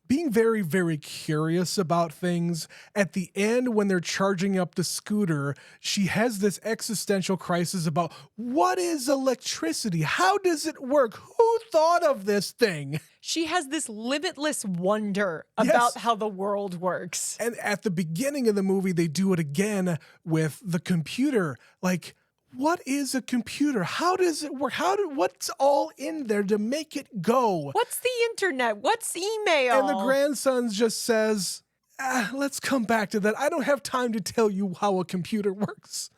being very, very curious about things. At the end, when they're charging up the scooter, she has this existential crisis about what is electricity? How does it work? Who thought of this thing? She has this limitless wonder Yes. about how the world works. And at the beginning of the movie, they do it again with the computer. Like, what is a computer? How does it work? What's all in there to make it go? What's the internet? What's email? And the grandson just says, let's come back to that. I don't have time to tell you how a computer works.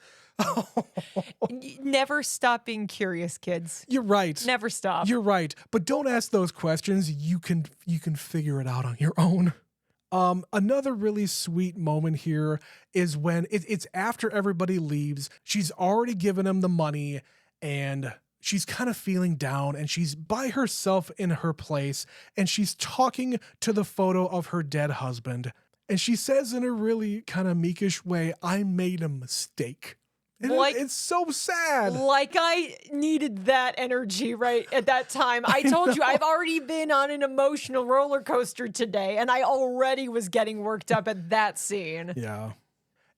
Never stop being curious, kids. You're right. Never stop. You're right. But don't ask those questions. You can figure it out on your own. Another really sweet moment here is when it's after everybody leaves. She's already given him the money and she's kind of feeling down and she's by herself in her place and she's talking to the photo of her dead husband. And she says in a really kind of meekish way, I made a mistake. And it's so sad. Like I needed that energy right at that time. I told you I've already been on an emotional roller coaster today, and I already was getting worked up at that scene. Yeah.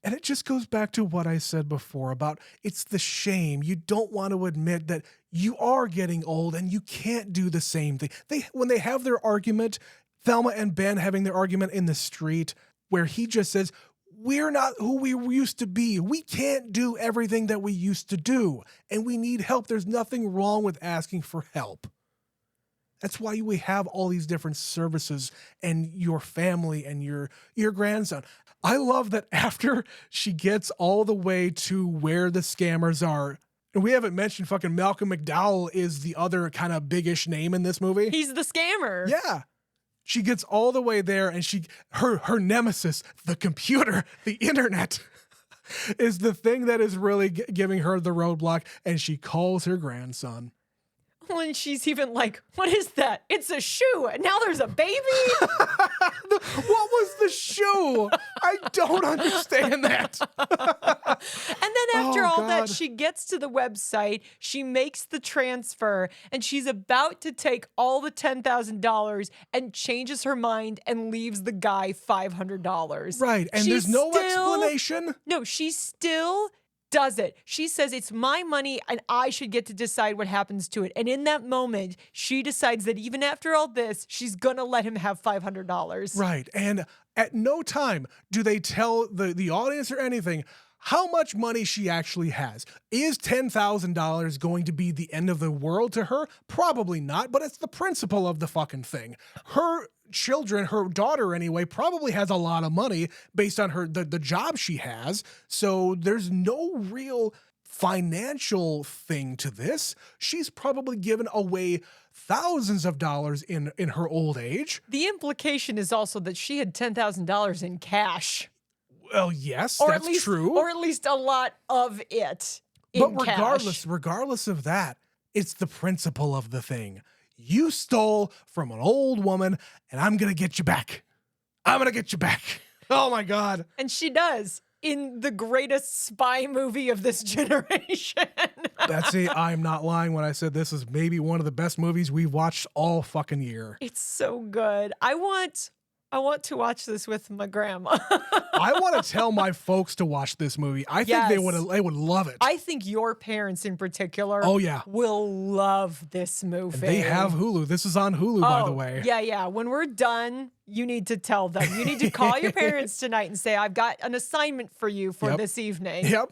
And it just goes back to what I said before about it's the shame. You don't want to admit that you are getting old and you can't do the same thing. When they have their argument, Thelma and Ben having their argument in the street where he just says, we're not who we used to be. We can't do everything that we used to do. And we need help. There's nothing wrong with asking for help. That's why we have all these different services and your family and your grandson. I love that after she gets all the way to where the scammers are, and we haven't mentioned fucking Malcolm McDowell is the other kind of biggish name in this movie. He's the scammer. Yeah. She gets all the way there and her nemesis, the computer, the internet, is the thing that is really giving her the roadblock, and she calls her grandson. When she's even like, what is that? It's a shoe. And now there's a baby. What was the shoe? I don't understand that. And then after all that, God. she gets to the website, she makes the transfer, and she's about to take all the $10,000 and changes her mind and leaves the guy $500. Right. And there's no explanation. No, she still does it. She says it's my money and I should get to decide what happens to it. And in that moment, she decides that even after all this, she's going to let him have $500. Right. And at no time do they tell the audience or anything how much money she actually has. Is $10,000 going to be the end of the world to her? Probably not, but it's the principle of the fucking thing. Her children, her daughter anyway, probably has a lot of money based on the job she has. So there's no real financial thing to this. She's probably given away thousands of dollars in her old age. The implication is also that she had $10,000 in cash. Well, yes, Or that's at least, true. Or at least a lot of it But in cash. regardless of that, it's the principle of the thing. You stole from an old woman, and I'm going to get you back. I'm going to get you back. Oh, my God. And she does in the greatest spy movie of this generation. Betsy, I'm not lying when I said this is maybe one of the best movies we've watched all fucking year. It's so good. I want to watch this with my grandma. I want to tell my folks to watch this movie. I think they would love it. I think your parents in particular will love this movie. And they have Hulu. This is on Hulu, by the way. Yeah. When we're done, you need to tell them. You need to call your parents tonight and say, I've got an assignment for you for this evening. Yep.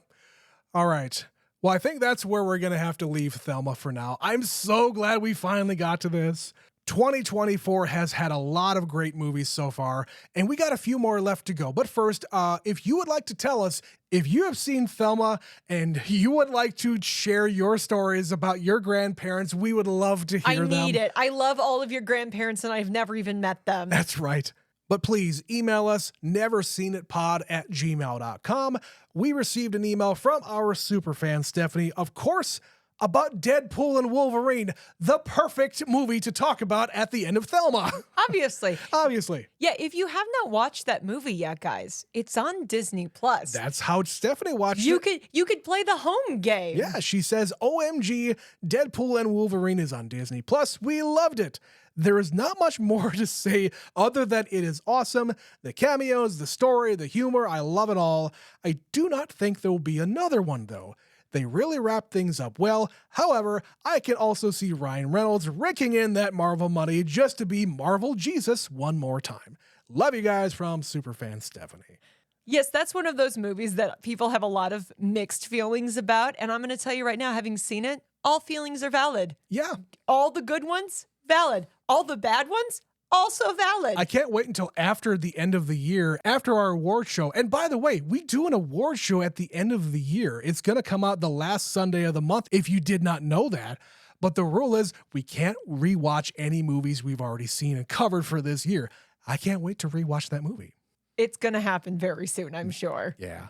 All right. Well, I think that's where we're going to have to leave Thelma for now. I'm so glad we finally got to this. 2024 has had a lot of great movies so far, and we got a few more left to go. But first, if you would like to tell us if you have seen Thelma and you would like to share your stories about your grandparents, we would love to hear them. I need it. I love all of your grandparents, and I've never even met them. That's right. But please email us, neverseenitpod@gmail.com. We received an email from our superfan, Stephanie, of course, about Deadpool and Wolverine, the perfect movie to talk about at the end of Thelma. Obviously. Obviously. Yeah, if you have not watched that movie yet, guys, it's on Disney Plus. That's how Stephanie watched it. You could play the home game. Yeah, she says, OMG, Deadpool and Wolverine is on Disney Plus. We loved it. There is not much more to say other than it is awesome. The cameos, the story, the humor, I love it all. I do not think there will be another one, though. They really wrap things up well. However, I can also see Ryan Reynolds raking in that Marvel money just to be Marvel Jesus one more time. Love you guys from Superfan Stephanie. Yes, that's one of those movies that people have a lot of mixed feelings about. And I'm going to tell you right now, having seen it, all feelings are valid. Yeah. All the good ones, valid. All the bad ones, also valid. I can't wait until after the end of the year, after our award show. And by the way, we do an award show at the end of the year. It's going to come out the last Sunday of the month, if you did not know that. But the rule is we can't rewatch any movies we've already seen and covered for this year. I can't wait to rewatch that movie. It's going to happen very soon, I'm sure. Yeah.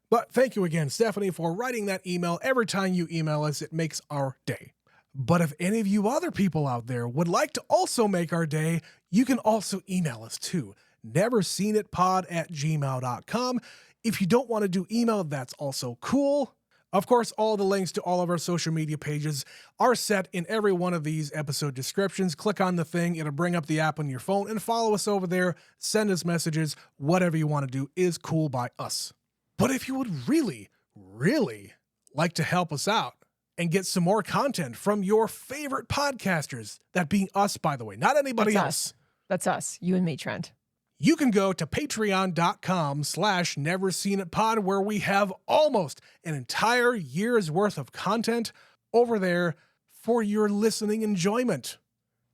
But thank you again, Stephanie, for writing that email. Every time you email us, it makes our day. But if any of you other people out there would like to also make our day, you can also email us too. neverseenitpod@gmail.com. If you don't want to do email, that's also cool. Of course, all the links to all of our social media pages are set in every one of these episode descriptions. Click on the thing, it'll bring up the app on your phone, and follow us over there. Send us messages. Whatever you want to do is cool by us. But if you would really, really like to help us out and get some more content from your favorite podcasters, that being us, by the way, not anybody else. That's us, you and me, Trent. You can go to patreon.com/neverseenitpod, where we have almost an entire year's worth of content over there for your listening enjoyment.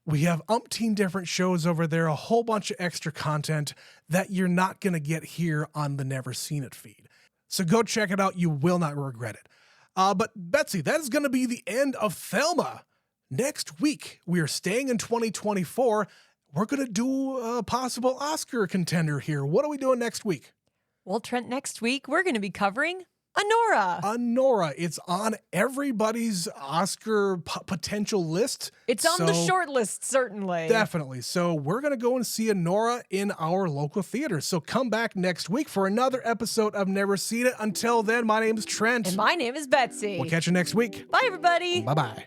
We have umpteen different shows over there, a whole bunch of extra content that you're not going to get here on the Never Seen It feed. So go check it out. You will not regret it. But Betsy, that is going to be the end of Thelma. Next week, we are staying in 2024. We're going to do a possible Oscar contender here. What are we doing next week? Well, Trent, next week, we're going to be covering Anora. Anora. It's on everybody's Oscar potential list. It's on the short list, certainly. Definitely. So we're going to go and see Anora in our local theater. So come back next week for another episode of Never Seen It. Until then, my name is Trent. And my name is Betsy. We'll catch you next week. Bye, everybody. Bye-bye.